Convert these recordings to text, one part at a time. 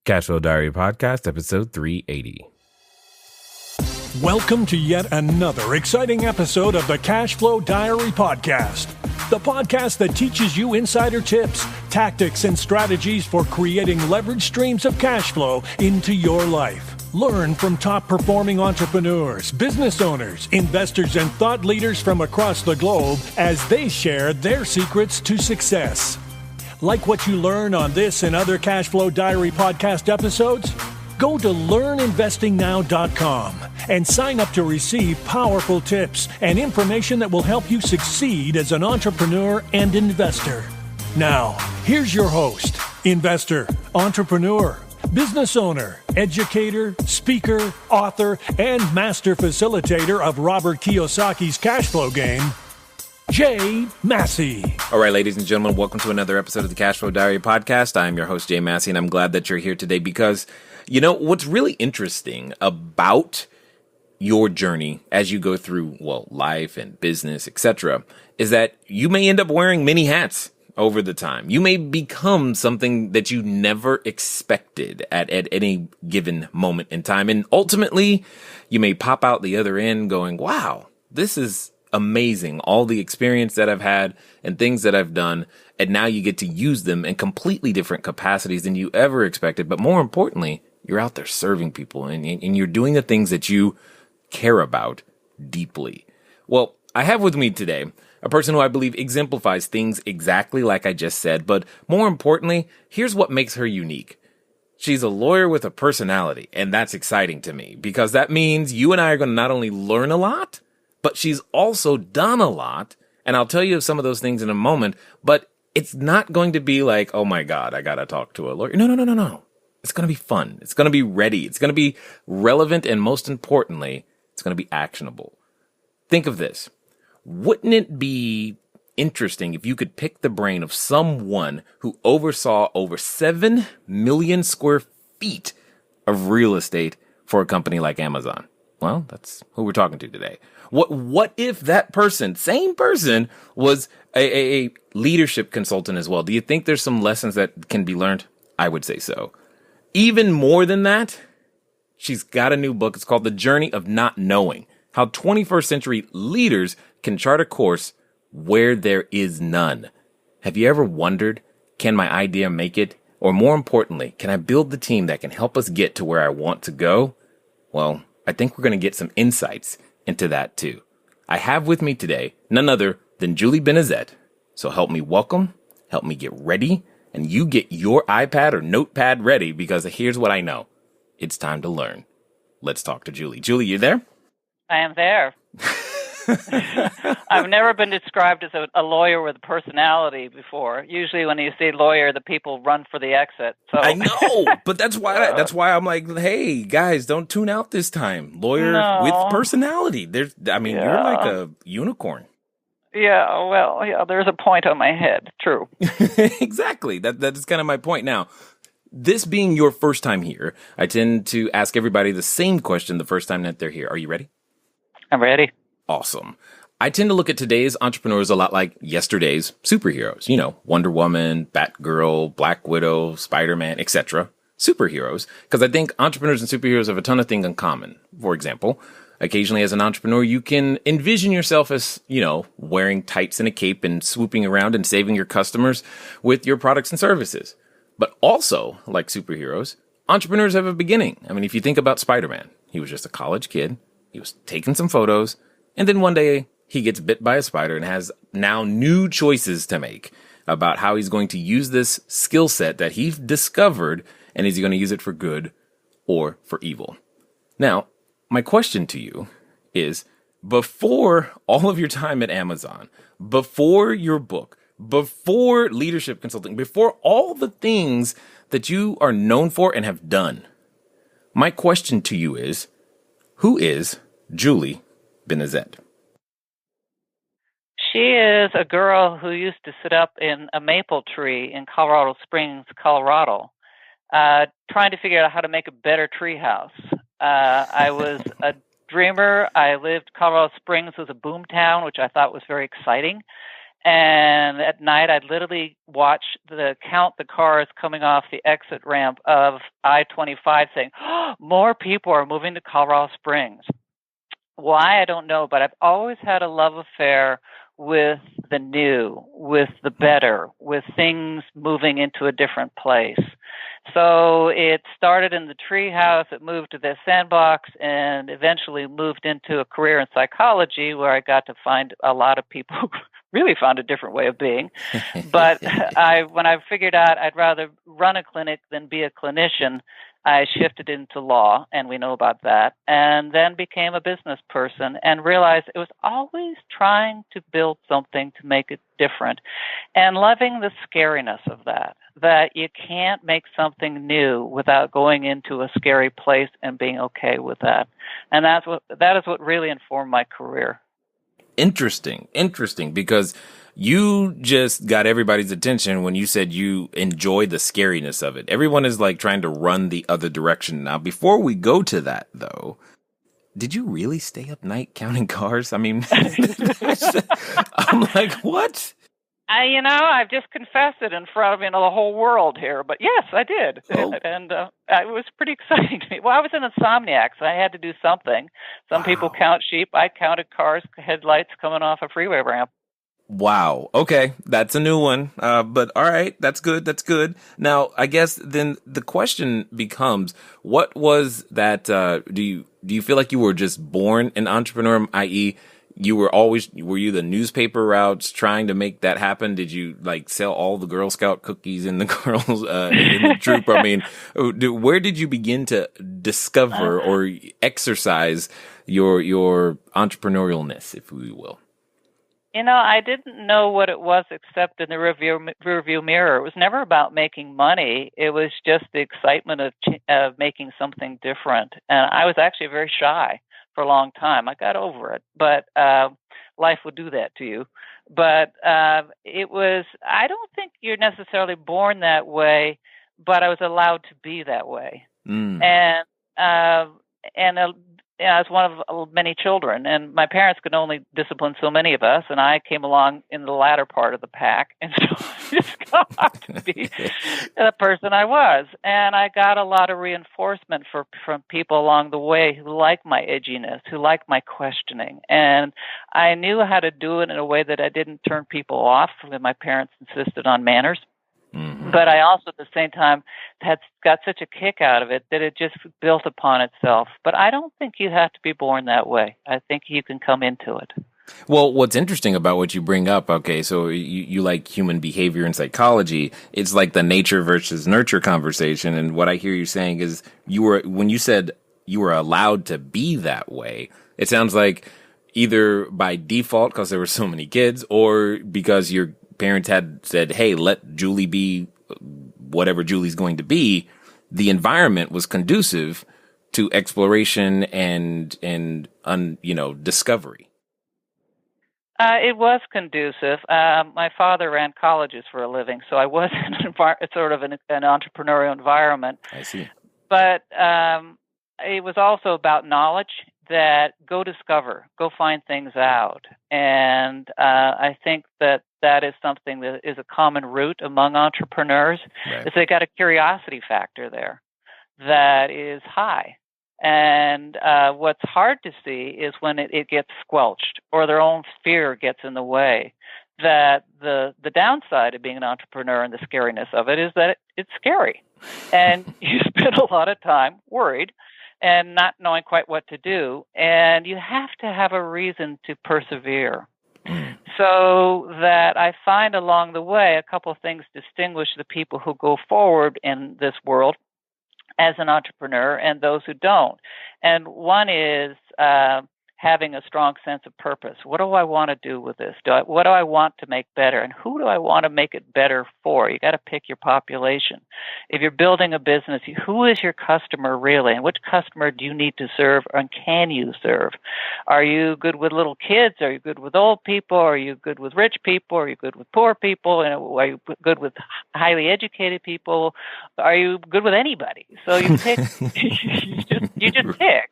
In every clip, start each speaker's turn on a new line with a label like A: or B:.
A: Cashflow Diary Podcast, episode 380.
B: Welcome to yet another exciting episode of the Cashflow Diary Podcast, the podcast that teaches you insider tips, tactics, and strategies for creating leverage streams of cash flow into your life. Learn from top-performing entrepreneurs, business owners, investors, and thought leaders from across the globe as they share their secrets to success. Like what you learn on this and other Cashflow Diary podcast episodes? Go to learninvestingnow.com and sign up to receive powerful tips and information that will help you succeed as an entrepreneur and investor. Now, here's your host, investor, entrepreneur, business owner, educator, speaker, author, and master facilitator of Robert Kiyosaki's cash flow game, Jay Massey.
A: All right, ladies and gentlemen, welcome to another episode of the Cashflow Diary Podcast. I'm your host, Jay Massey, and I'm glad that you're here today because, you know, what's really interesting about your journey as you go through, well, life and business, etc., is that you may end up wearing many hats over the time. You may become something that you never expected at any given moment in time. And ultimately, you may pop out the other end going, wow, this is amazing. All the experience that I've had and things that I've done. And now you get to use them in completely different capacities than you ever expected. But more importantly, you're out there serving people and you're doing the things that you care about deeply. Well, I have with me today a person who I believe exemplifies things exactly like I just said. But more importantly, here's what makes her unique. She's a lawyer with a personality. And that's exciting to me because that means you and I are going to not only learn a lot, but she's also done a lot. And I'll tell you some of those things in a moment. But it's not going to be like, oh my God, I got to talk to a lawyer. No. It's going to be fun. It's going to be ready. It's going to be relevant. And most importantly, it's going to be actionable. Think of this. Wouldn't it be interesting if you could pick the brain of someone who oversaw over 7 million square feet of real estate for a company like Amazon? Well, that's who we're talking to today. What if that person, same person, was a leadership consultant as well? Do you think there's some lessons that can be learned? I would say so. Even more than that, she's got a new book. It's called The Journey of Not Knowing: How 21st Century Leaders Can Chart a Course Where There Is None. Have you ever wondered, can my idea make it? Or more importantly, can I build the team that can help us get to where I want to go? Well, I think we're going to get some insights into that too. I have with me today none other than Julie Benezet. So help me welcome, help me get ready, and you get your iPad or notepad ready because here's what I know. It's time to learn. Let's talk to Julie. Julie, you there?
C: I am there. I've never been described as a lawyer with a personality before. Usually when you say lawyer, the people run for the exit. So
A: I know, but that's why I'm like, hey, guys, don't tune out this time. Lawyer with personality. You're like a unicorn.
C: Yeah, well, yeah, there's a point on my head. True.
A: Exactly. That is kind of my point. Now, this being your first time here, I tend to ask everybody the same question the first time that they're here. Are you ready?
C: I'm ready.
A: Awesome. I tend to look at today's entrepreneurs a lot like yesterday's superheroes. You know, Wonder Woman, Batgirl, Black Widow, Spider-Man, etc. Superheroes. Because I think entrepreneurs and superheroes have a ton of things in common. For example, occasionally as an entrepreneur, you can envision yourself as, you know, wearing tights and a cape and swooping around and saving your customers with your products and services. But also, like superheroes, entrepreneurs have a beginning. I mean, if you think about Spider-Man, he was just a college kid. He was taking some photos. And then one day he gets bit by a spider and has now new choices to make about how he's going to use this skill set that he discovered, and is he going to use it for good or for evil? Now, my question to you is, before all of your time at Amazon, before your book, before leadership consulting, before all the things that you are known for and have done, my question to you is, who is Julie Benezet?
C: She is a girl who used to sit up in a maple tree in Colorado Springs, Colorado, trying to figure out how to make a better tree house. I was a dreamer. Colorado Springs was a boom town, which I thought was very exciting. And at night, I'd literally count the cars coming off the exit ramp of I-25 saying, oh, more people are moving to Colorado Springs. Why, I don't know, but I've always had a love affair with the new, with the better, with things moving into a different place. So it started in the treehouse, it moved to the sandbox, and eventually moved into a career in psychology where I got to find a lot of people who really found a different way of being. But when I figured out I'd rather run a clinic than be a clinician, I shifted into law, and we know about that, and then became a business person and realized it was always trying to build something to make it different and loving the scariness of that you can't make something new without going into a scary place and being okay with that. And that is what really informed my career.
A: Interesting, because you just got everybody's attention when you said you enjoy the scariness of it. Everyone is like trying to run the other direction. Now, before we go to that, though, did you really stay up night counting cars? I mean, I'm like, what?
C: I've just confessed it in front of the whole world here, but yes, I did. Oh. And it was pretty exciting to me. Well, I was an insomniac, so I had to do something. Some people count sheep. I counted cars, headlights coming off a freeway ramp.
A: Wow. Okay. That's a new one. But all right. That's good. Now, I guess then the question becomes, what was that, do you feel like you were just born an entrepreneur, i.e., were you the newspaper routes trying to make that happen? Did you like sell all the Girl Scout cookies in the girls, in the troop? I mean, where did you begin to discover or exercise your entrepreneurialness, if we will?
C: I didn't know what it was except in the rearview mirror. It was never about making money. It was just the excitement of making something different. And I was actually very shy for a long time. I got over it, but life would do that to you. But I don't think you're necessarily born that way, but I was allowed to be that way. And I was one of many children, and my parents could only discipline so many of us, and I came along in the latter part of the pack, and so I just got to be the person I was. And I got a lot of reinforcement from people along the way who liked my edginess, who liked my questioning, and I knew how to do it in a way that I didn't turn people off when my parents insisted on manners. Mm-hmm. But I also, at the same time, had got such a kick out of it that it just built upon itself. But I don't think you have to be born that way. I think you can come into it.
A: Well, what's interesting about what you bring up, okay, so you like human behavior and psychology. It's like the nature versus nurture conversation. And what I hear you saying is when you said you were allowed to be that way, it sounds like either by default because there were so many kids or because your parents had said, hey, let Julie be whatever Julie's going to be. The environment was conducive to exploration and discovery.
C: It was conducive. My father ran colleges for a living, so I was in an entrepreneurial environment.
A: I see.
C: But it was also about knowledge. That go discover, go find things out. And I think that is something that is a common root among entrepreneurs, right. Is they got a curiosity factor there that is high. And what's hard to see is when it gets squelched or their own fear gets in the way. That the downside of being an entrepreneur and the scariness of it is that it's scary. And you spend a lot of time worried and not knowing quite what to do. And you have to have a reason to persevere. So that I find along the way a couple of things distinguish the people who go forward in this world as an entrepreneur and those who don't. And one is having a strong sense of purpose. What do I want to do with this? What do I want to make better? And who do I want to make it better for? You got to pick your population. If you're building a business, who is your customer really? And which customer do you need to serve and can you serve? Are you good with little kids? Are you good with old people? Are you good with rich people? Are you good with poor people? Are you good with highly educated people? Are you good with anybody? So you pick, you just pick.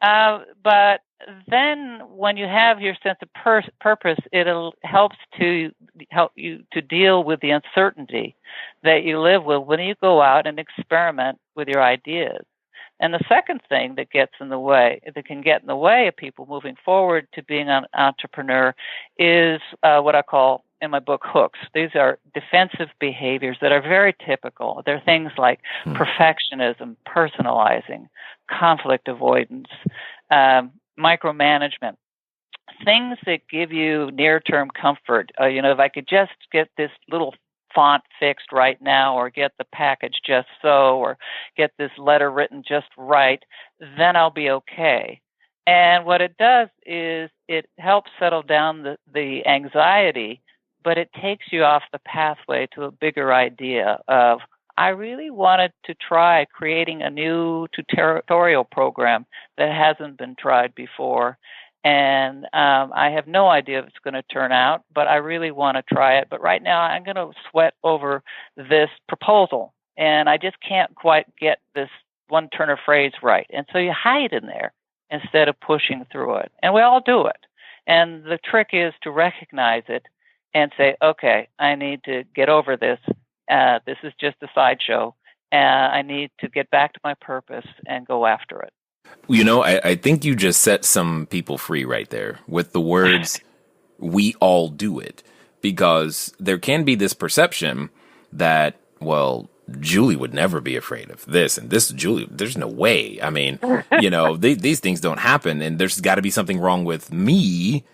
C: But then when you have your sense of purpose, helps to help you to deal with the uncertainty that you live with when you go out and experiment with your ideas. And the second thing that can get in the way of people moving forward to being an entrepreneur is what I call in my book hooks. These are defensive behaviors that are very typical. They're things like perfectionism, personalizing, conflict avoidance, micromanagement, things that give you near-term comfort. If I could just get this little font fixed right now, or get the package just so, or get this letter written just right, then I'll be okay. And what it does is it helps settle down the anxiety, but it takes you off the pathway to a bigger idea of, I really wanted to try creating a new tutorial program that hasn't been tried before. And I have no idea if it's going to turn out, but I really want to try it. But right now I'm going to sweat over this proposal, and I just can't quite get this one turn of phrase right. And so you hide in there instead of pushing through it. And we all do it. And the trick is to recognize it and say, okay, I need to get over this. This is just a sideshow. I need to get back to my purpose and go after it.
A: I think you just set some people free right there with the words, we all do it, because there can be this perception that, well, Julie would never be afraid of this and this. Julie, there's no way. I mean, these things don't happen, and there's got to be something wrong with me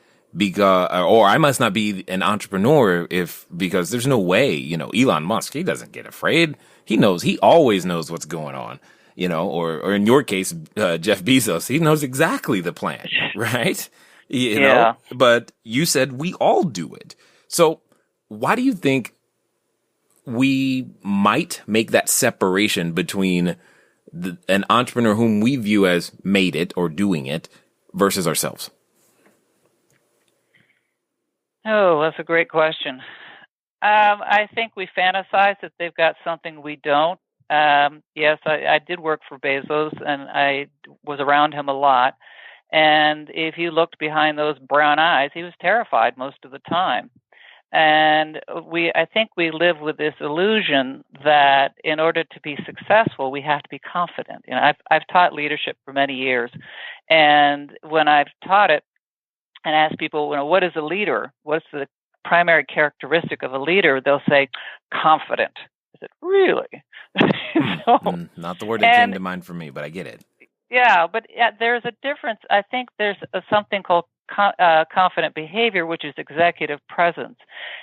A: or I must not be an entrepreneur because there's no way, Elon Musk, he doesn't get afraid. He always knows what's going on. Or in your case, Jeff Bezos, he knows exactly the plan, right? You know, but you said we all do it. So why do you think we might make that separation between an entrepreneur whom we view as made it or doing it versus ourselves?
C: Oh, that's a great question. I think we fantasize that they've got something we don't. Yes, I did work for Bezos, and I was around him a lot. And if you looked behind those brown eyes, he was terrified most of the time. And I think we live with this illusion that in order to be successful, we have to be confident. I've taught leadership for many years, and when I've taught it and asked people, what is a leader? What's the primary characteristic of a leader? They'll say, confident. I said, really?
A: Not the word that came to mind for me, but I get it.
C: Yeah, but there's a difference. I think there's something called confident behavior, which is executive presence.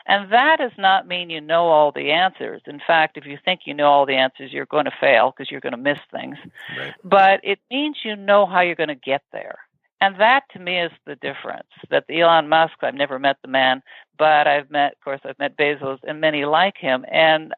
C: And that does not mean you know all the answers. In fact, if you think you know all the answers, you're going to fail because you're going to miss things.
A: Right.
C: But it means you know how you're going to get there. And that, to me, is the difference. That Elon Musk, I've never met the man, but I've met Bezos and many like him. And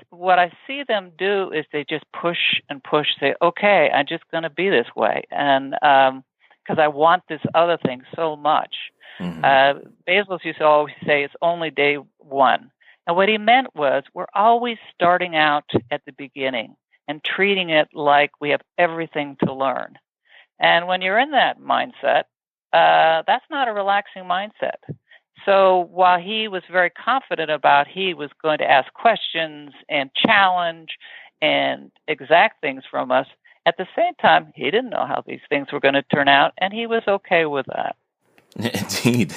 C: what I see them do is they just push and push, say, okay, I'm just going to be this way. And because I want this other thing so much. Mm-hmm. Bezos used to always say it's only day one. And what he meant was we're always starting out at the beginning and treating it like we have everything to learn. And when you're in that mindset, that's not a relaxing mindset. So while he was very confident about he was going to ask questions and challenge and exact things from us, at the same time, he didn't know how these things were going to turn out, and he was okay with that.
A: Indeed.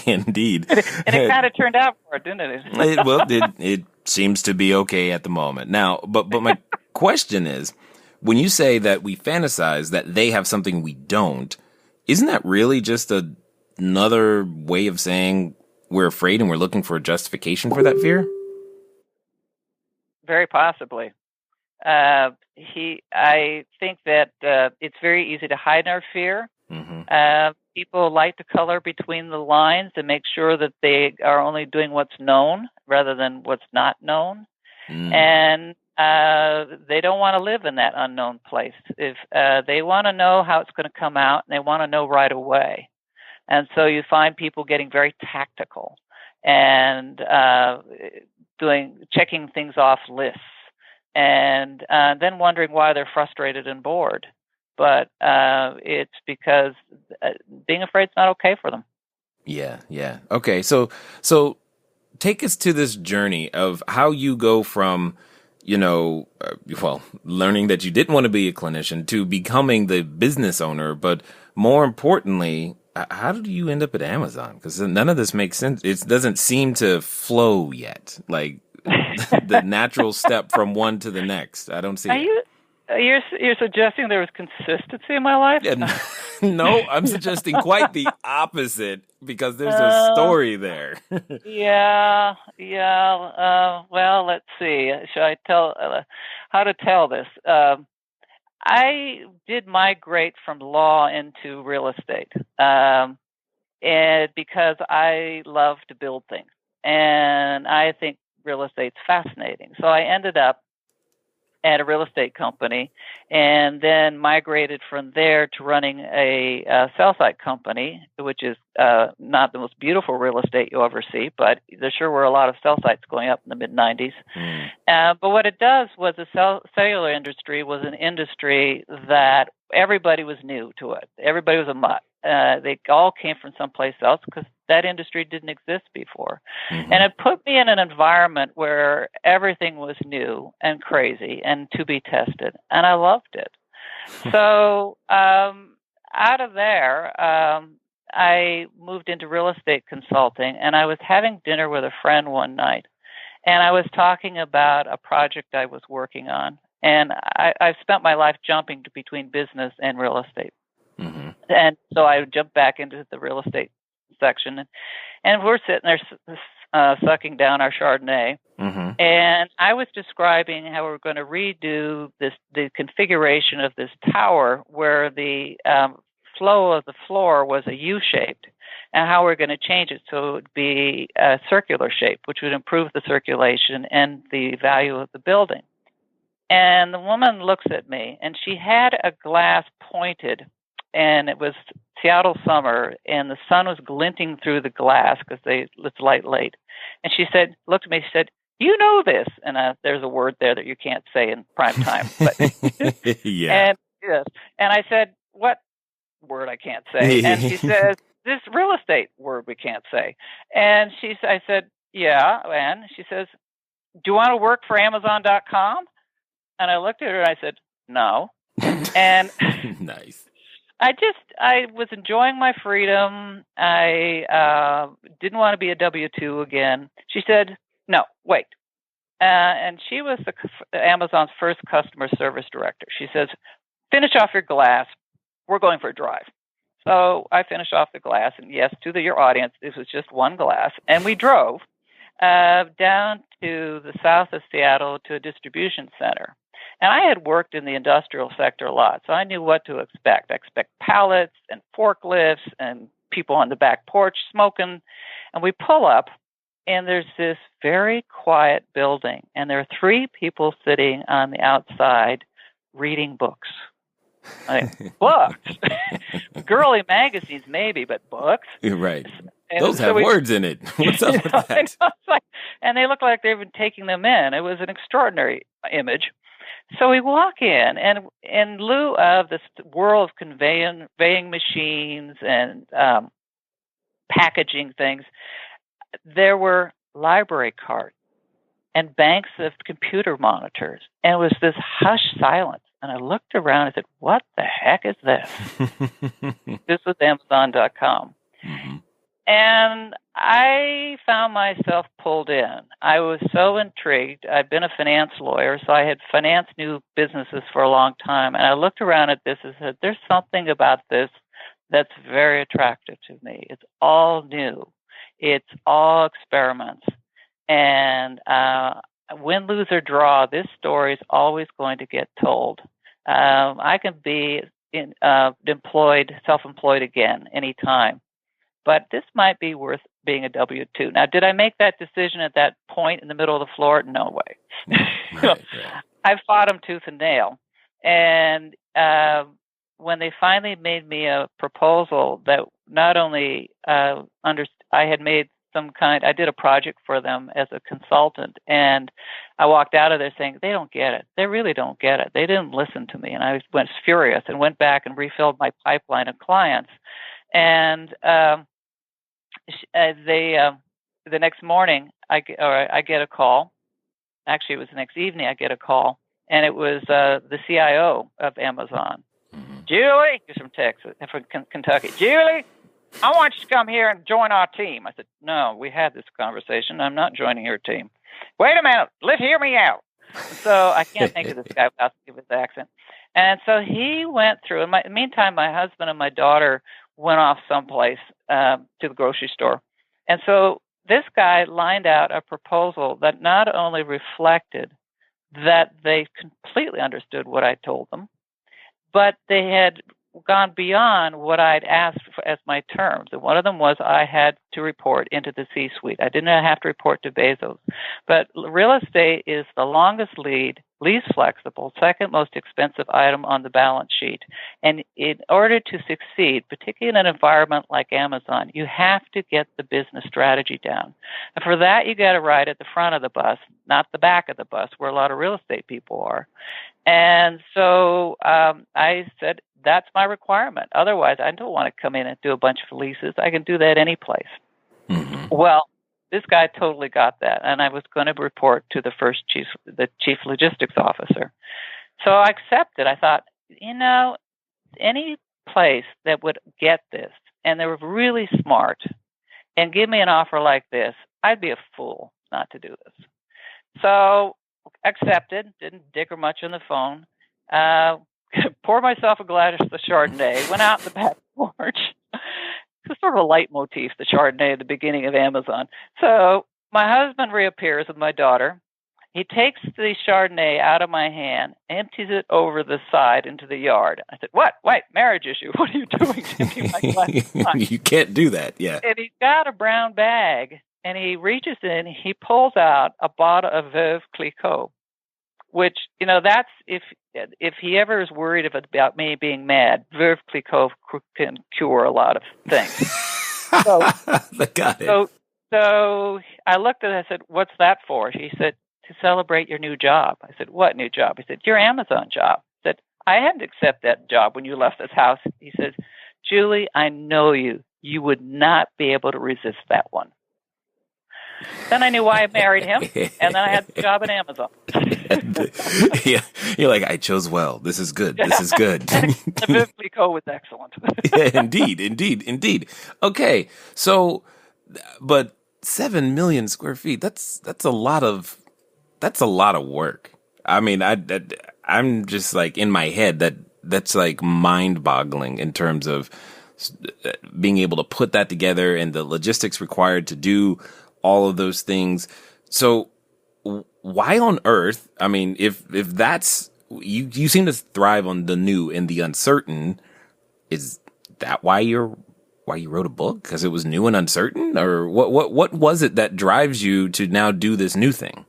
A: Indeed.
C: And it kind of turned out for it, didn't it?
A: It seems to be okay at the moment. Now, but my question is, when you say that we fantasize that they have something we don't, isn't that really just another way of saying we're afraid and we're looking for a justification for that fear?
C: Very possibly. I think that it's very easy to hide our fear. Mm-hmm. People like to color between the lines to make sure that they are only doing what's known rather than what's not known. And they don't want to live in that unknown place. If they want to know how it's going to come out, and they want to know right away. And so you find people getting very tactical and checking things off lists, and then wondering why they're frustrated and bored. but it's because being afraid is not okay for them.
A: Yeah, yeah. Okay, so take us to this journey of how you go from, learning that you didn't want to be a clinician to becoming the business owner, but more importantly, how did you end up at Amazon? Because none of this makes sense. It doesn't seem to flow yet, like the natural step from one to the next. I don't see it.
C: You're suggesting there was consistency in my life?
A: Yeah, no, I'm suggesting quite the opposite because there's a story there.
C: Yeah. Well, let's see. Should I tell how to tell this? I did migrate from law into real estate, and because I love to build things, and I think real estate's fascinating. So I ended up at a real estate company, and then migrated from there to running a cell site company, which is not the most beautiful real estate you'll ever see, but there sure were a lot of cell sites going up in the mid-'90s. But what it does was the cellular industry was an industry that everybody was new to it. Everybody was a mutt. They all came from someplace else because that industry didn't exist before. And it put me in an environment where everything was new and crazy and to be tested. And I loved it. So out of there, I moved into real estate consulting, and I was having dinner with a friend one night. And I was talking about a project I was working on. And I've spent my life jumping between business and real estate. And so I jumped back into the real estate section, and we're sitting there sucking down our Chardonnay. And I was describing how we're going to redo the configuration of this tower where the flow of the floor was a U-shaped, and how we're going to change it so it would be a circular shape, which would improve the circulation and the value of the building. And the woman looks at me, and she had a glass pointed, and it was Seattle summer, and the sun was glinting through the glass because it's light late. And she looked at me, she said, "You know this," and there's a word there that you can't say in prime time. But
A: yeah.
C: And I said, "What word I can't say?" And she says, "This real estate word we can't say." And I said, "Yeah," and she says, "Do you want to work for Amazon.com?" And I looked at her and I said, "No." And
A: nice.
C: I was enjoying my freedom. I didn't want to be a W-2 again. She said, "No, wait." And she was Amazon's first customer service director. She says, "Finish off your glass. We're going for a drive." So I finished off the glass, and yes, to your audience, this was just one glass. And we drove down to the south of Seattle to a distribution center. And I had worked in the industrial sector a lot, so I knew what to expect. I expect pallets and forklifts and people on the back porch smoking. And we pull up, and there's this very quiet building, and there are 3 people sitting on the outside reading books. Books? Girly magazines, maybe, but books?
A: Right. And those have words in it. What's up with that?
C: And they look like they've been taking them in. It was an extraordinary image. So we walk in, and in lieu of this world of conveying machines and packaging things, there were library cards and banks of computer monitors. And it was this hushed silence. And I looked around and said, "What the heck is this?" This was Amazon.com. And I found myself pulled in. I was so intrigued. I'd been a finance lawyer, so I had financed new businesses for a long time. And I looked around at this and said, "There's something about this that's very attractive to me. It's all new. It's all experiments. And win, lose, or draw, this story is always going to get told. I can be self-employed again anytime. But this might be worth being a W-2. Now, did I make that decision at that point in the middle of the floor? No way. Right. I fought them tooth and nail. And when they finally made me a proposal that not only I had made I did a project for them as a consultant, and I walked out of there saying, they don't get it. They really don't get it. They didn't listen to me. And I went furious and went back and refilled my pipeline of clients. And the next morning, I get a call. Actually, it was the next evening I get a call, and it was the CIO of Amazon. Julie, he's from Texas, from Kentucky. Julie, I want you to come here and join our team. I said, no, we had this conversation. I'm not joining your team. Wait a minute. Hear me out. So I can't think of this guy without thinking of his accent. And so he went through. In the meantime, my husband and my daughter went off someplace to the grocery store. And so this guy lined out a proposal that not only reflected that they completely understood what I told them, but they had gone beyond what I'd asked for as my terms. And one of them was I had to report into the C-suite. I didn't have to report to Bezos. But real estate is the longest lead, least flexible, second most expensive item on the balance sheet. And in order to succeed, particularly in an environment like Amazon, you have to get the business strategy down. And for that, you got to ride at the front of the bus, not the back of the bus, where a lot of real estate people are. And so I said, that's my requirement. Otherwise, I don't want to come in and do a bunch of leases. I can do that any place. Mm-hmm. Well, this guy totally got that, and I was going to report to the chief logistics officer. So I accepted. I thought, any place that would get this, and they were really smart, and give me an offer like this, I'd be a fool not to do this. So accepted, didn't dicker much on the phone, poured myself a glass of Chardonnay, went out in the back porch. It's sort of a leitmotif, the Chardonnay at the beginning of Amazon. So my husband reappears with my daughter. He takes the Chardonnay out of my hand, empties it over the side into the yard. I said, what? Wait, marriage issue. What are you doing? My glass
A: You can't do that, yeah.
C: And he's got a brown bag, and he reaches in, he pulls out a bottle of Veuve Clicquot, which, that's if he ever is worried about me being mad, Veuve Clicquot can cure a lot of things.
A: Got it.
C: So I looked at it, I said, what's that for? He said, to celebrate your new job. I said, what new job? He said, your Amazon job. I said, I had to accept that job when you left this house. He says, Julie, I know you. You would not be able to resist that one. Then I knew why I married him, and then I had the job at Amazon.
A: Yeah, you're like, I chose well. This is good. This is good.
C: The Veuve Clicquot was excellent.
A: Yeah, indeed. Okay, so, but 7 million square feet, that's a lot of work. I mean, I'm just like in my head that's like mind-boggling in terms of being able to put that together and the logistics required to do all of those things. So why on earth? I mean, if that's you seem to thrive on the new and the uncertain. Is that why you wrote a book? Because it was new and uncertain, or what was it that drives you to now do this new thing?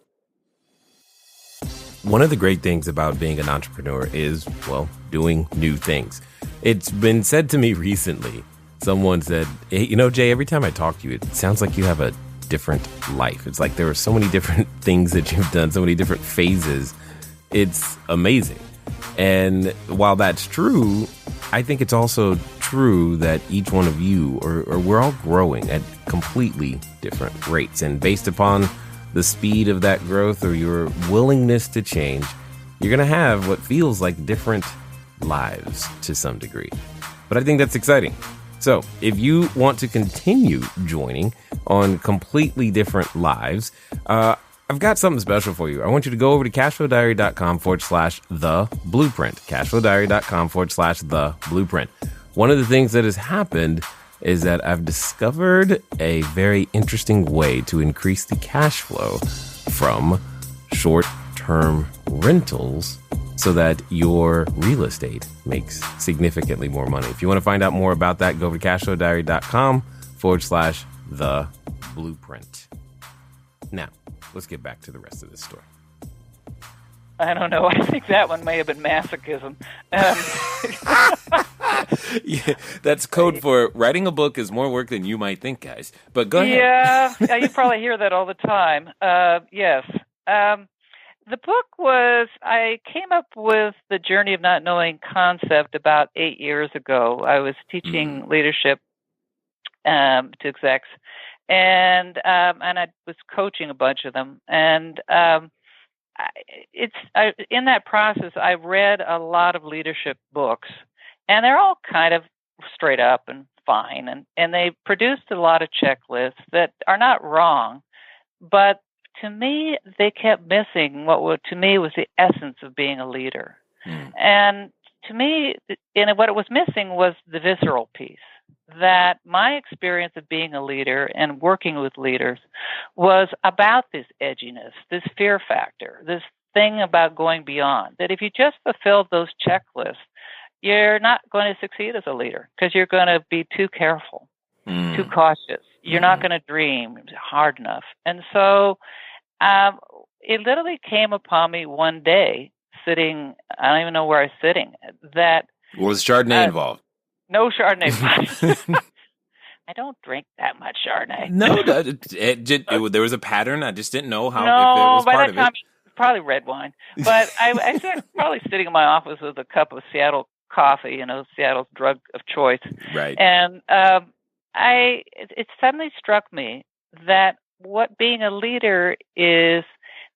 A: One of the great things about being an entrepreneur is, well, doing new things. It's been said to me recently. Someone said, hey, Jay, every time I talk to you, it sounds like you have a different life. It's like there are so many different things that you've done, so many different phases. It's amazing. And while that's true, I think it's also true that each one of you, or we're all growing at completely different rates. And based upon the speed of that growth or your willingness to change, you're going to have what feels like different lives to some degree. But I think that's exciting. So if you want to continue joining on completely different lives, I've got something special for you. I want you to go over to cashflowdiary.com/the-blueprint. cashflowdiary.com/the-blueprint. One of the things that has happened is that I've discovered a very interesting way to increase the cash flow from short-term rentals so that your real estate makes significantly more money. If you want to find out more about that, go over to cashflowdiary.com/the-blueprint. Now, let's get back to the rest of this story.
C: I don't know. I think that one may have been masochism.
A: Yeah, that's code for writing a book is more work than you might think, guys. But go ahead.
C: Yeah, you probably hear that all the time. Yes. The book I came up with the Journey of Not Knowing concept about 8 years ago. I was teaching leadership to execs, and I was coaching a bunch of them. And in that process, I read a lot of leadership books, and they're all kind of straight up and fine, and they produced a lot of checklists that are not wrong, but to me, they kept missing what to me was the essence of being a leader. And to me, what it was missing was the visceral piece, that my experience of being a leader and working with leaders was about this edginess, this fear factor, this thing about going beyond, that if you just fulfilled those checklists, you're not going to succeed as a leader because you're going to be too careful, too cautious. You're not going to dream hard enough. And so it literally came upon me one day sitting, I don't even know where I was sitting, that...
A: Was Chardonnay involved?
C: No Chardonnay. I don't drink that much Chardonnay.
A: No, there was a pattern. I just didn't know how, if it was
C: by
A: part
C: that
A: of
C: time,
A: it.
C: It was probably red wine. But I was probably sitting in my office with a cup of Seattle coffee, Seattle's drug of choice.
A: Right.
C: And it suddenly struck me that what being a leader is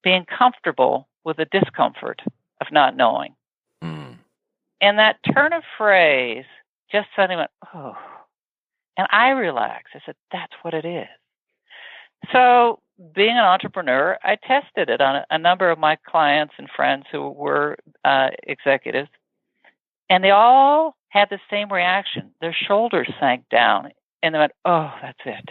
C: being comfortable with the discomfort of not knowing. And that turn of phrase just suddenly went, oh. And I relaxed. I said, that's what it is. So being an entrepreneur, I tested it on a number of my clients and friends who were executives. And they all had the same reaction. Their shoulders sank down. And they went, oh, that's it.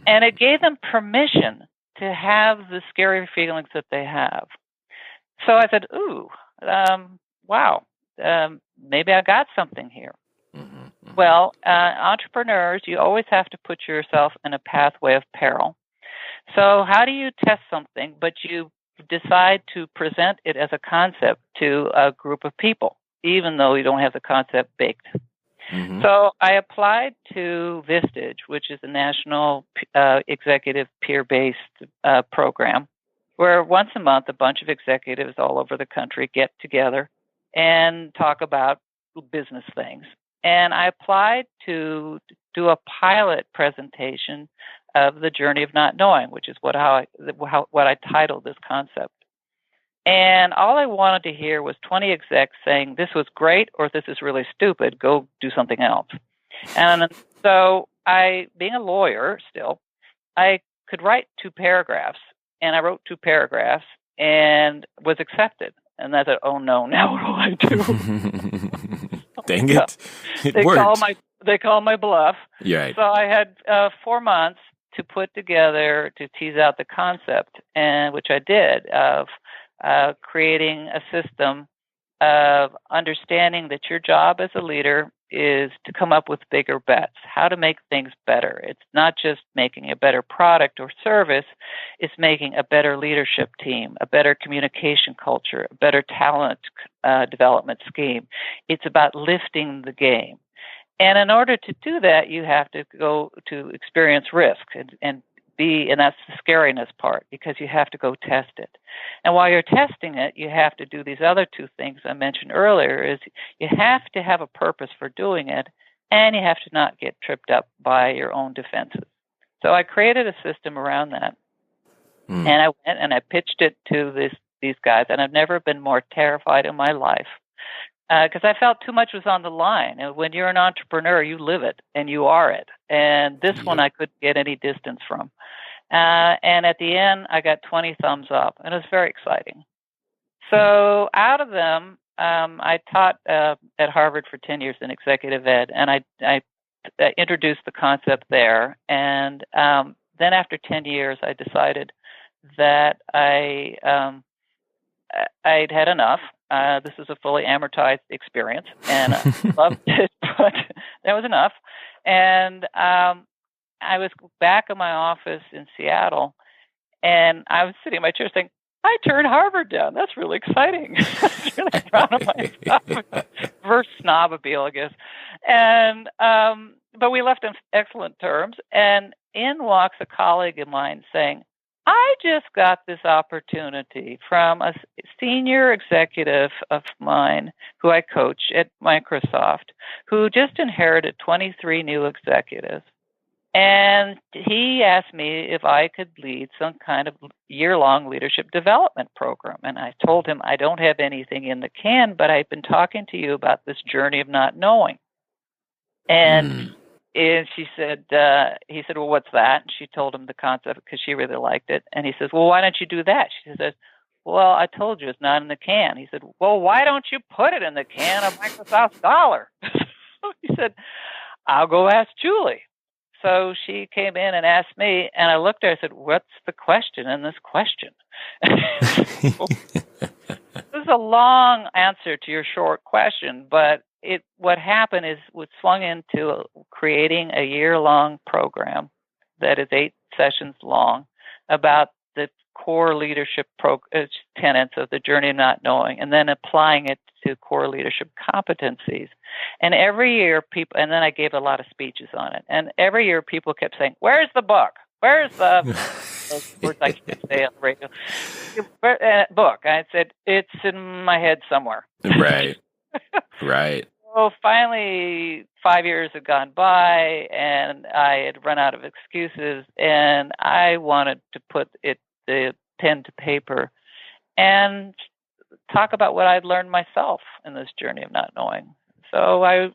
C: And it gave them permission to have the scary feelings that they have. So I said, ooh, wow, maybe I got something here. Well, entrepreneurs, you always have to put yourself in a pathway of peril. So how do you test something, but you decide to present it as a concept to a group of people, even though you don't have the concept baked? So I applied to Vistage, which is a national executive peer-based program, where once a month a bunch of executives all over the country get together and talk about business things. And I applied to do a pilot presentation of the Journey of Not Knowing, which is what I titled this concept. And all I wanted to hear was 20 execs saying, this was great, or this is really stupid, go do something else. And so being a lawyer still, I could write 2 paragraphs, and I wrote 2 paragraphs and was accepted. And I said, oh no, now what do I do?
A: Dang it.
C: They call my bluff.
A: Right.
C: So I had 4 months to put together, to tease out the concept, and which I did, of creating a system of understanding that your job as a leader is to come up with bigger bets, how to make things better. It's not just making a better product or service, it's making a better leadership team, a better communication culture, a better talent development scheme. It's about lifting the game. And in order to do that, you have to go to experience risk and that's the scariness part, because you have to go test it. And while you're testing it, you have to do these other 2 things I mentioned earlier, is you have to have a purpose for doing it, and you have to not get tripped up by your own defenses. So I created a system around that. And I went and I pitched it to these guys, and I've never been more terrified in my life, because I felt too much was on the line. And when you're an entrepreneur, you live it, and you are it. And this one I couldn't get any distance from. And at the end, I got 20 thumbs up, and it was very exciting. So out of them, I taught at Harvard for 10 years in executive ed, and I introduced the concept there. And then after 10 years, I decided that I'd had enough. This is a fully amortized experience, and I loved it, but that was enough. And I was back in my office in Seattle, and I was sitting in my chair saying, I turned Harvard down. That's really exciting. I was really proud of myself. Verse snobmobile, I guess. And but we left on excellent terms. And in walks a colleague of mine saying, I just got this opportunity from a senior executive of mine who I coach at Microsoft, who just inherited 23 new executives. And he asked me if I could lead some kind of year-long leadership development program. And I told him, I don't have anything in the can, but I've been talking to you about this journey of not knowing. And he said, well, what's that? And she told him the concept because she really liked it. And he says, well, why don't you do that? She says, well, I told you it's not in the can. He said, well, why don't you put it in the can of Microsoft Scholar? He said, I'll go ask Julie. So she came in and asked me, and I looked at her and said, what's the question in this question? This is a long answer to your short question, but what happened is we swung into creating a year-long program that is 8 sessions long about the core leadership tenets of the journey of not knowing, and then applying it to core leadership competencies. And every year people, and then I gave a lot of speeches on it, and every year people kept saying, where's the book? Where's the those words I can't say on the radio? Book. I said, it's in my head somewhere.
A: Right. Right.
C: So finally, 5 years had gone by, and I had run out of excuses, and I wanted to put the pen to paper and talk about what I'd learned myself in this journey of not knowing. So I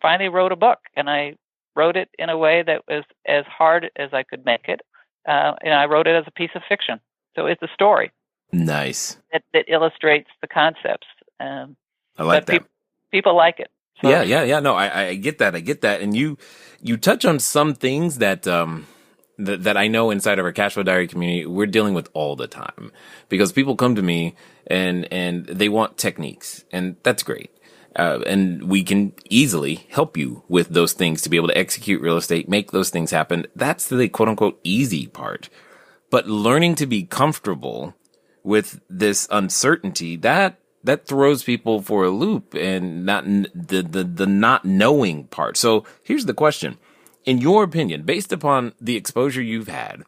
C: finally wrote a book, and I wrote it in a way that was as hard as I could make it. And I wrote it as a piece of fiction. So it's a story.
A: Nice.
C: That illustrates the concepts.
A: I like that.
C: People like it. So.
A: Yeah. No, I get that. And you touch on some things that that I know inside of our Cashflow Diary community we're dealing with all the time, because people come to me and they want techniques, and that's great. And we can easily help you with those things to be able to execute real estate, make those things happen. That's the quote unquote easy part. But learning to be comfortable with this uncertainty, that throws people for a loop, and not the not knowing part. So here's the question. In your opinion, based upon the exposure you've had,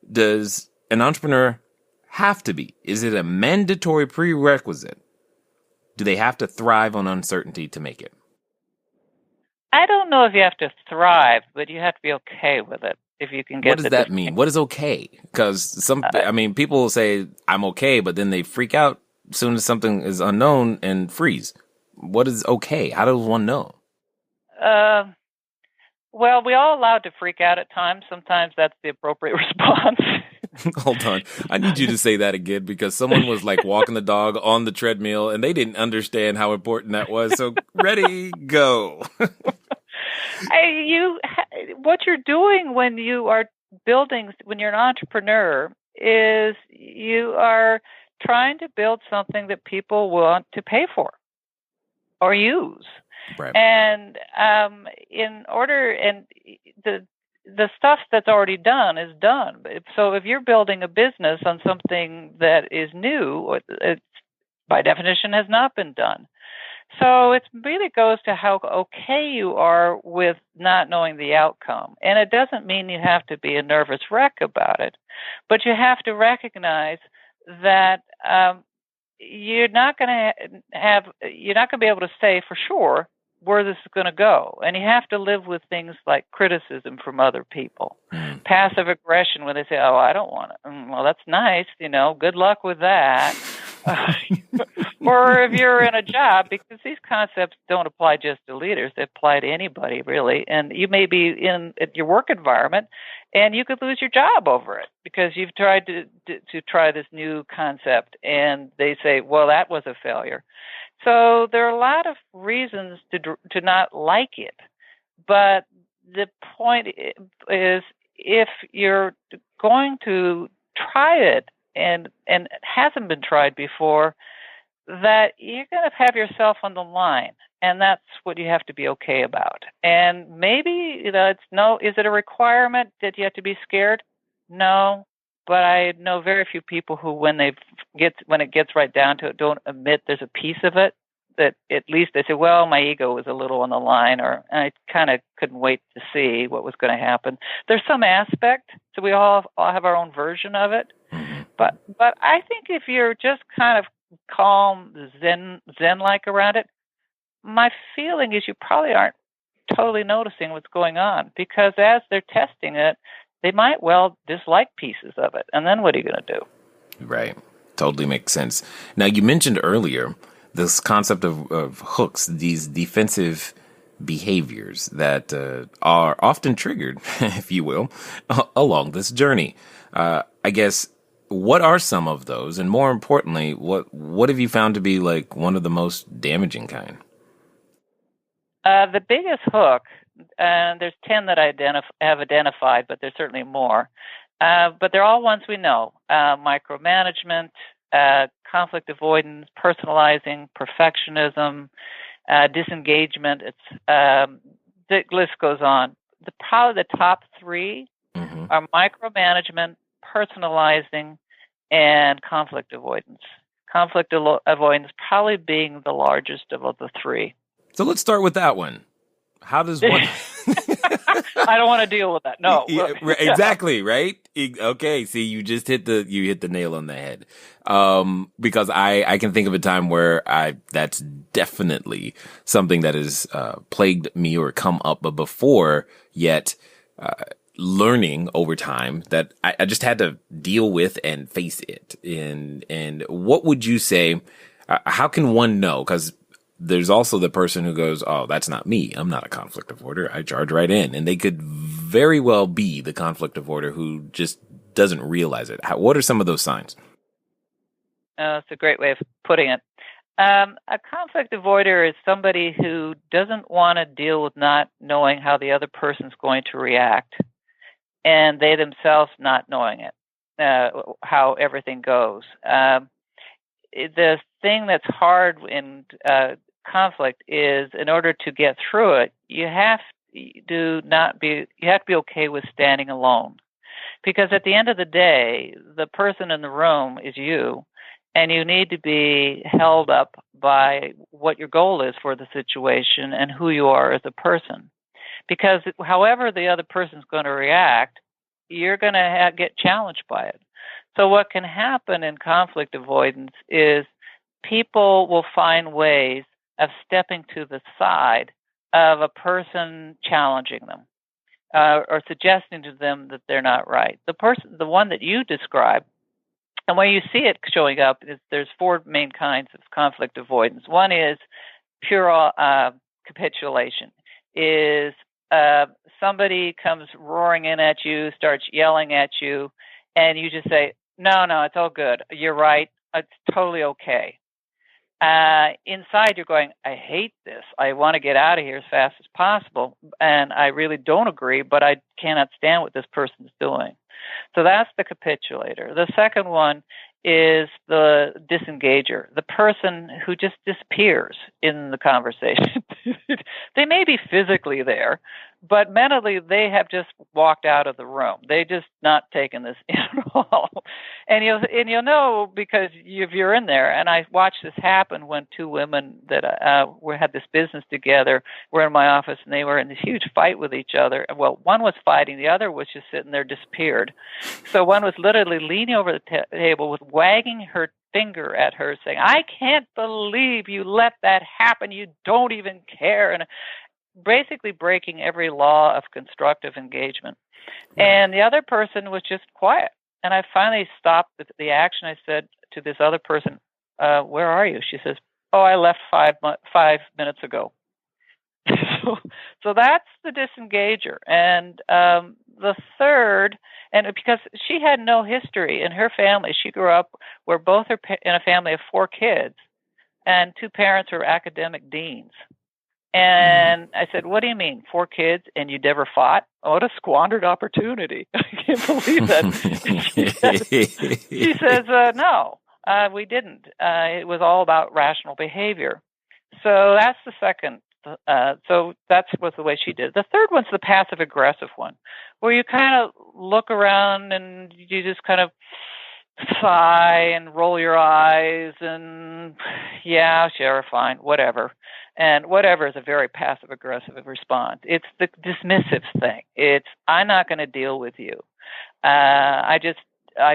A: does an entrepreneur have to be? Is it a mandatory prerequisite? Do they have to thrive on uncertainty to make it?
C: I don't know if you have to thrive, but you have to be okay with it. If you can get.
A: What does that mean? What is okay? Because people will say I'm okay, but then they freak out as soon as something is unknown and freeze. What is okay? How does one know?
C: Well, we all allowed to freak out at times. Sometimes that's the appropriate response.
A: Hold on. I need you to say that again, because someone was like walking the dog on the treadmill and they didn't understand how important that was. So ready, go.
C: What you're doing when you are when you're an entrepreneur, is you are trying to build something that people want to pay for or use.
A: Right.
C: And the stuff that's already done is done. So if you're building a business on something that is new, it by definition has not been done. So it really goes to how okay you are with not knowing the outcome. And it doesn't mean you have to be a nervous wreck about it, but you have to recognize that you're not going to be able to say for sure where this is going to go. And you have to live with things like criticism from other people, passive aggression when they say, oh, I don't want it. Well, that's nice. Good luck with that. Or if you're in a job, because these concepts don't apply just to leaders, they apply to anybody really. And you may be at your work environment and you could lose your job over it because you've tried to try this new concept and they say, well, that was a failure. So there are a lot of reasons to not like it. But the point is, if you're going to try it and it hasn't been tried before, that you're going to have yourself on the line. And that's what you have to be okay about. And maybe, is it a requirement that you have to be scared? No. But I know very few people who, when it gets right down to it, don't admit there's a piece of it that at least they said, well, my ego was a little on the line, or I kind of couldn't wait to see what was going to happen. There's some aspect, so we all have our own version of it. But I think if you're just kind of calm, zen-like around it, my feeling is you probably aren't totally noticing what's going on, because as they're testing it, they might well dislike pieces of it. And then what are you going to do?
A: Right. Totally makes sense. Now, you mentioned earlier this concept of hooks, these defensive behaviors that are often triggered, if you will, along this journey. I guess, what are some of those? And more importantly, what have you found to be like one of the most damaging kind?
C: The biggest hook, and there's 10 that I have identified, but there's certainly more. But they're all ones we know. Micromanagement, conflict avoidance, personalizing, perfectionism, disengagement. The list goes on. Probably the top three are micromanagement, personalizing, and conflict avoidance. Conflict avoidance probably being the largest of the three.
A: So let's start with that one. How does one...
C: I don't want to deal with that. No.
A: Yeah, exactly, right? Okay, see, you just hit the nail on the head. Because I can think of a time where that's definitely something that has plagued me or come up before, yet learning over time that I just had to deal with and face it. And what would you say, how can one know? Because there's also the person who goes, oh, that's not me. I'm not a conflict avoider. I charge right in. And they could very well be the conflict avoider who just doesn't realize it. What are some of those signs?
C: That's a great way of putting it. A conflict avoider is somebody who doesn't want to deal with not knowing how the other person's going to react, and they themselves not knowing it, how everything goes. The thing that's hard in conflict is, in order to get through it, you have to be okay with standing alone, because at the end of the day, the person in the room is you, and you need to be held up by what your goal is for the situation and who you are as a person. Because however the other person's going to react, you're going to get challenged by it. So what can happen in conflict avoidance is people will find ways of stepping to the side of a person challenging them or suggesting to them that they're not right. The one that you described, and where you see it showing up, is there's four main kinds of conflict avoidance. One is pure capitulation. Is somebody comes roaring in at you, starts yelling at you, and you just say, no, it's all good. You're right. It's totally okay. Inside, you're going, I hate this. I want to get out of here as fast as possible, and I really don't agree, but I cannot stand what this person's doing. So that's the capitulator. The second one is the disengager, the person who just disappears in the conversation. They may be physically there, but mentally they have just walked out of the room. They just not taken this in at all. And you'll know, because if you're in there, and I watched this happen when two women that had this business together were in my office, and they were in this huge fight with each other. Well, one was fighting, the other was just sitting there disappeared. So one was literally leaning over the table with wagging her finger at her, saying, I can't believe you let that happen. You don't even care. And basically breaking every law of constructive engagement. And the other person was just quiet. And I finally stopped the action. I said to this other person, where are you? She says, oh, I left 5 minutes ago. So that's the disengager. And the third, and because she had no history in her family, she grew up where both are in a family of 4 kids, and 2 parents are academic deans. And I said, what do you mean, 4 kids and you never fought? Oh, what a squandered opportunity. I can't believe that. She says, no, we didn't. It was all about rational behavior. So that's the second. So that was the way she did it. The third one's the passive-aggressive one, where you kind of look around and you just kind of sigh and roll your eyes and, yeah, sure, fine, whatever. And whatever is a very passive-aggressive response. It's the dismissive thing. It's, I'm not going to deal with you. I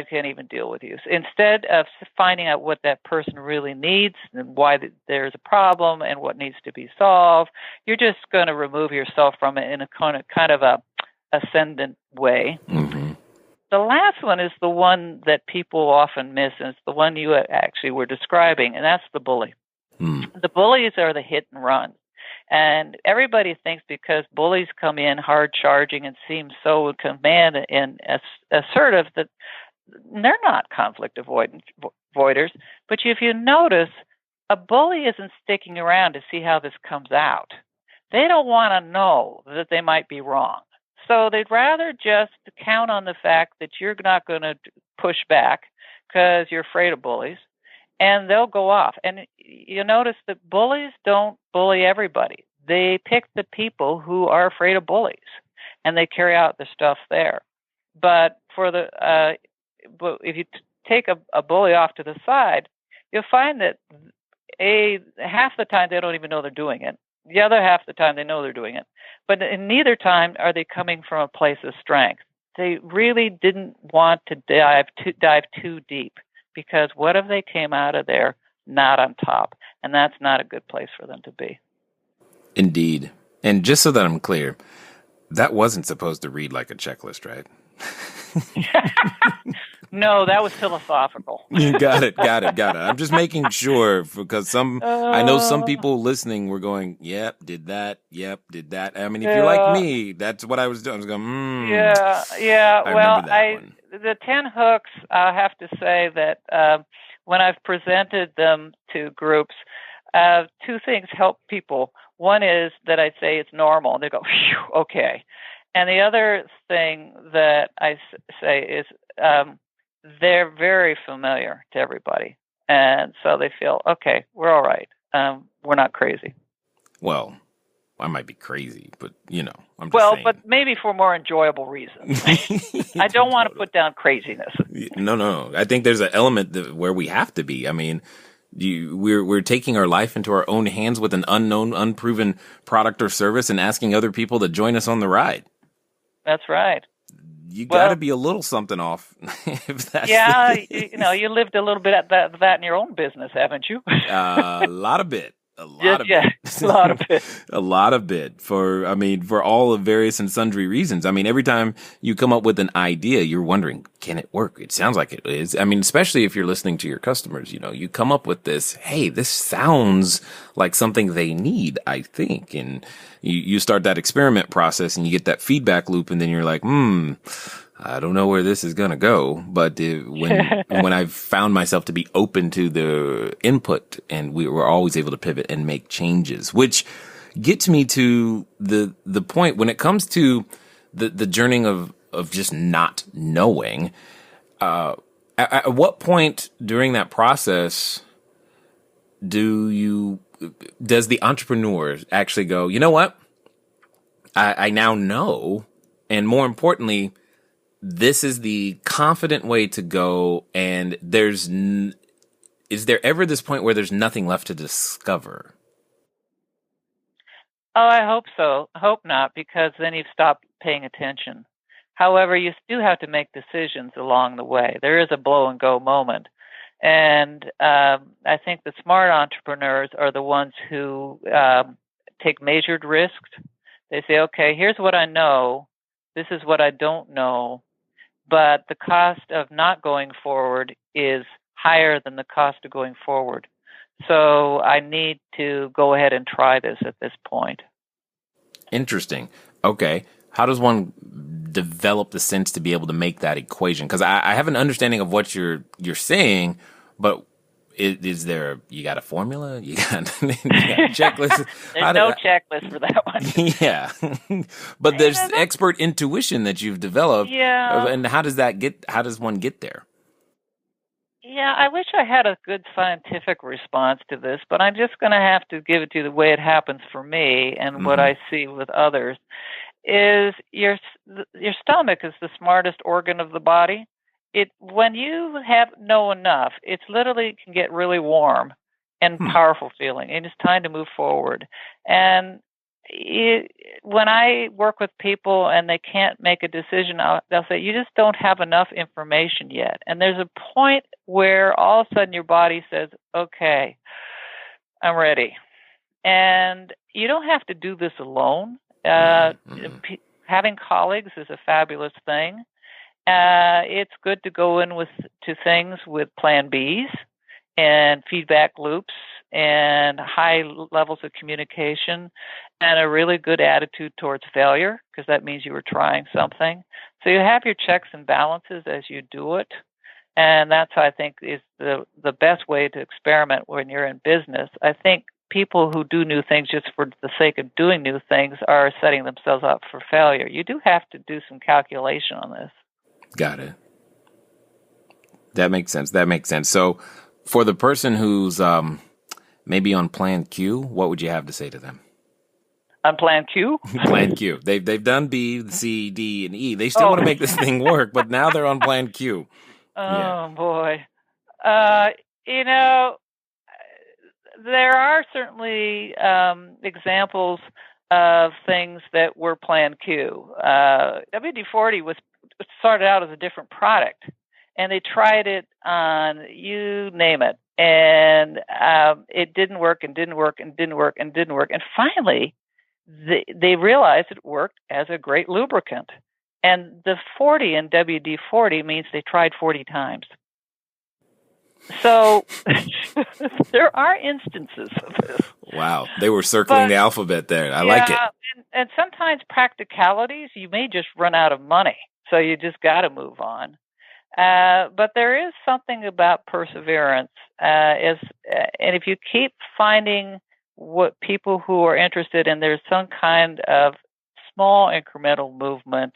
C: can't even deal with you. So instead of finding out what that person really needs and why there's a problem and what needs to be solved, you're just going to remove yourself from it in a kind of a ascendant way.
A: Mm-hmm.
C: The last one is the one that people often miss, and it's the one you actually were describing, and that's the bully. The bullies are the hit and run. And everybody thinks because bullies come in hard charging and seem so command and assertive that they're not conflict avoiders. But if you notice, a bully isn't sticking around to see how this comes out. They don't want to know that they might be wrong. So they'd rather just count on the fact that you're not going to push back because you're afraid of bullies, and they'll go off. And you notice that bullies don't bully everybody. They pick the people who are afraid of bullies, and they carry out the stuff there. But but if you take a bully off to the side, you'll find that half the time they don't even know they're doing it. The other half of the time they know they're doing it. But in neither time are they coming from a place of strength. They really didn't want to dive too deep, because what if they came out of there not on top? And that's not a good place for them to be.
A: Indeed. And just so that I'm clear, that wasn't supposed to read like a checklist, right?
C: No, that was philosophical.
A: Got it. I'm just making sure, because I know some people listening were going, yep, did that. I mean, if you're like me, that's what I was doing. I was going,
C: Yeah. Well, the 10 hooks, I have to say that when I've presented them to groups, two things help people. One is that I say it's normal, and they go, phew, okay. And the other thing that I say is they're very familiar to everybody. And so they feel, okay, we're all right. We're not crazy.
A: Well, I might be crazy, but, I'm just saying.
C: But maybe for more enjoyable reasons. I don't want to put down craziness.
A: No. I think there's an element where we have to be. I mean, we're taking our life into our own hands with an unknown, unproven product or service and asking other people to join us on the ride.
C: That's right.
A: You got to be a little something off. If that's
C: you lived a little bit at that in your own business, haven't you?
A: A lot of bit. A lot of bit for all of various and sundry reasons. I mean, every time you come up with an idea, you're wondering, can it work? It sounds like it is. I mean, especially if you're listening to your customers, you come up with this, hey, this sounds like something they need, I think. And you start that experiment process and you get that feedback loop, and then you're like, I don't know where this is going to go, but when I've found myself to be open to the input, and we were always able to pivot and make changes, which gets me to the point when it comes to the journey of just not knowing, at what point during that process does the entrepreneur actually go, you know what? I now know, and more importantly, this is the confident way to go, and is there ever this point where there's nothing left to discover?
C: Oh, I hope so. I hope not, because then you've stopped paying attention. However, you do have to make decisions along the way. There is a blow and go moment. And I think the smart entrepreneurs are the ones who take measured risks. They say, okay, here's what I know. This is what I don't know. But the cost of not going forward is higher than the cost of going forward. So I need to go ahead and try this at this point.
A: Interesting. Okay. How does one develop the sense to be able to make that equation? Because I have an understanding of what you're saying, but is there, you got a formula? You got a checklist?
C: There's no checklist for that one.
A: Yeah. But there's expert intuition that you've developed.
C: Yeah.
A: And how does one get there?
C: Yeah, I wish I had a good scientific response to this, but I'm just going to have to give it to you the way it happens for me and what I see with others. Is your stomach is the smartest organ of the body, when you have know enough, it's literally can get really warm and powerful feeling, and it's time to move forward. And when I work with people and they can't make a decision, they'll say, you just don't have enough information yet. And there's a point where all of a sudden your body says, okay, I'm ready. And you don't have to do this alone. Having colleagues is a fabulous thing. It's good to go in to things with plan Bs and feedback loops and high levels of communication and a really good attitude towards failure, because that means you were trying something. So you have your checks and balances as you do it. And that's, I think, is the best way to experiment when you're in business. I think people who do new things just for the sake of doing new things are setting themselves up for failure. You do have to do some calculation on this.
A: Got it. That makes sense. So for the person who's maybe on plan Q, what would you have to say to them?
C: On plan Q?
A: Plan Q. They've done B, C, D, and E. They still want to make this thing work, but now they're on plan Q.
C: Oh, boy. There are certainly examples of things that were plan Q. WD-40 started out as a different product, and they tried it on you name it, and it didn't work and didn't work and didn't work and didn't work. And finally, they realized it worked as a great lubricant. And the 40 in WD-40 means they tried 40 times. So there are instances of this.
A: Wow. They were circling the alphabet there. I like it.
C: And sometimes practicalities, you may just run out of money. So you just got to move on. But there is something about perseverance. And if you keep finding what people who are interested in, there's some kind of small incremental movement,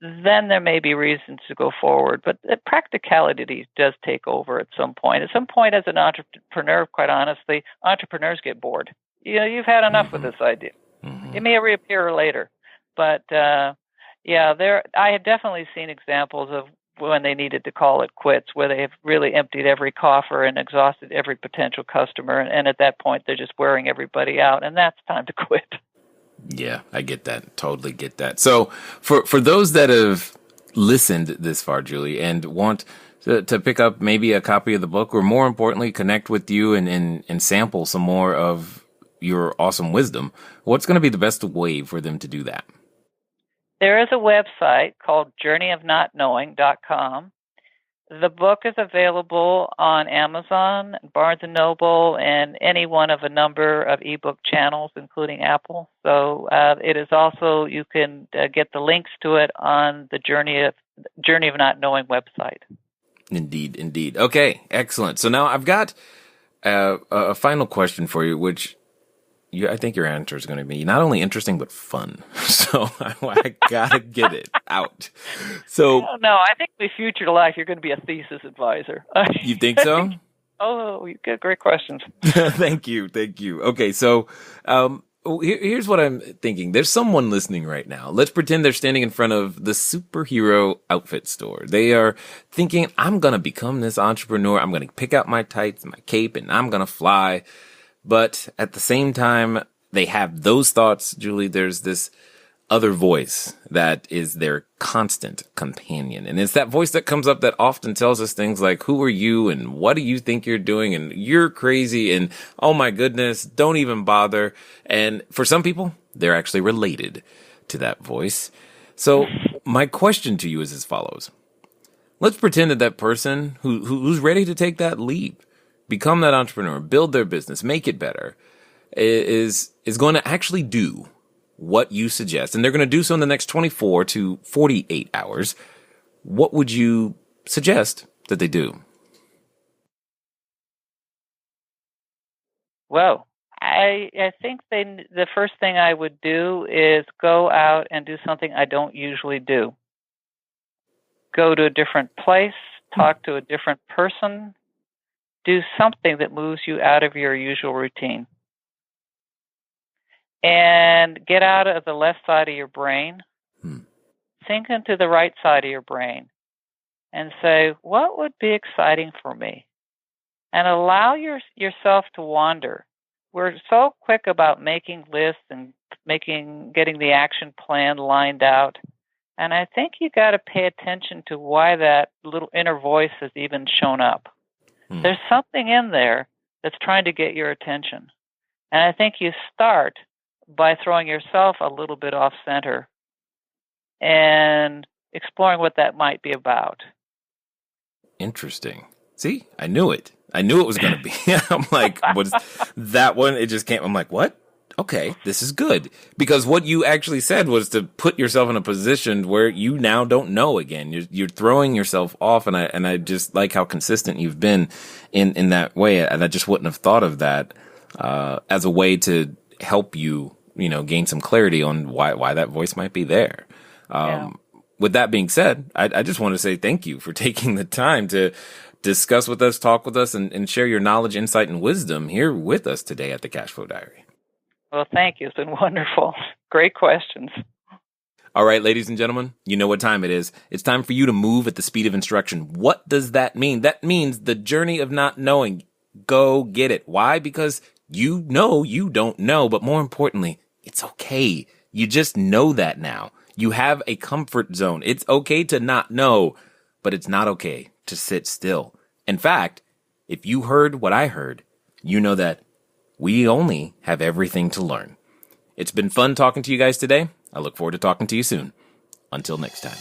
C: then there may be reasons to go forward. But the practicality does take over at some point. At some point, as an entrepreneur, quite honestly, entrepreneurs get bored. You've had enough with this idea. It may reappear later. But, I have definitely seen examples of when they needed to call it quits, where they have really emptied every coffer and exhausted every potential customer. And at that point, they're just wearing everybody out. And that's time to quit.
A: Yeah, I get that. Totally get that. So for those that have listened this far, Julie, and want to pick up maybe a copy of the book, or more importantly, connect with you and sample some more of your awesome wisdom, what's going to be the best way for them to do that?
C: There is a website called journeyofnotknowing.com. The book is available on Amazon, Barnes & Noble, and any one of a number of ebook channels, including Apple. So it is also, you can get the links to it on the Journey of Not Knowing website.
A: Indeed. Okay, excellent. So now I've got a final question for you, which I think your answer is going to be not only interesting, but fun. So I got to get it out. So
C: no, I think in future life, you're going to be a thesis advisor.
A: You think so?
C: Oh, you get great questions.
A: Thank you. Okay, so here's what I'm thinking. There's someone listening right now. Let's pretend they're standing in front of the superhero outfit store. They are thinking, I'm going to become this entrepreneur. I'm going to pick out my tights, my cape, and I'm going to fly. But at the same time, they have those thoughts, Julie, there's this other voice that is their constant companion. And it's that voice that comes up that often tells us things like, who are you? And what do you think you're doing? And you're crazy. And oh my goodness, don't even bother. And for some people, they're actually related to that voice. So my question to you is as follows. Let's pretend that person who's ready to take that leap, become that entrepreneur, build their business, make it better, is going to actually do what you suggest. And they're going to do so in the next 24 to 48 hours. What would you suggest that they do?
C: Well, I think the first thing I would do is go out and do something I don't usually do. Go to a different place, talk to a different person, do something that moves you out of your usual routine. And get out of the left side of your brain. Sink into the right side of your brain. and say, what would be exciting for me? And allow yourself to wander. We're so quick about making lists and getting the action plan lined out. And I think you got to pay attention to why that little inner voice has even shown up. There's something in there that's trying to get your attention. And I think you start by throwing yourself a little bit off center and exploring what that might be about.
A: Interesting. See, I knew it. I knew it was going to be. I'm like, what's that one? It just came. I'm like, what? Okay, this is good. Because what you actually said was to put yourself in a position where you now don't know again. You're throwing yourself off, and I just like how consistent you've been in that way. And I just wouldn't have thought of that as a way to help you, gain some clarity on why that voice might be there. With that being said, I just want to say thank you for taking the time to discuss with us, talk with us, and share your knowledge, insight, and wisdom here with us today at the Cashflow Diary.
C: Well, thank you. It's been wonderful. Great questions.
A: All right, ladies and gentlemen, you know what time it is. It's time for you to move at the speed of instruction. What does that mean? That means the journey of not knowing. Go get it. Why? Because you know you don't know, but more importantly, it's okay. You just know that now. You have a comfort zone. It's okay to not know, but it's not okay to sit still. In fact, if you heard what I heard, you know that we only have everything to learn. It's been fun talking to you guys today. I look forward to talking to you soon. Until next time.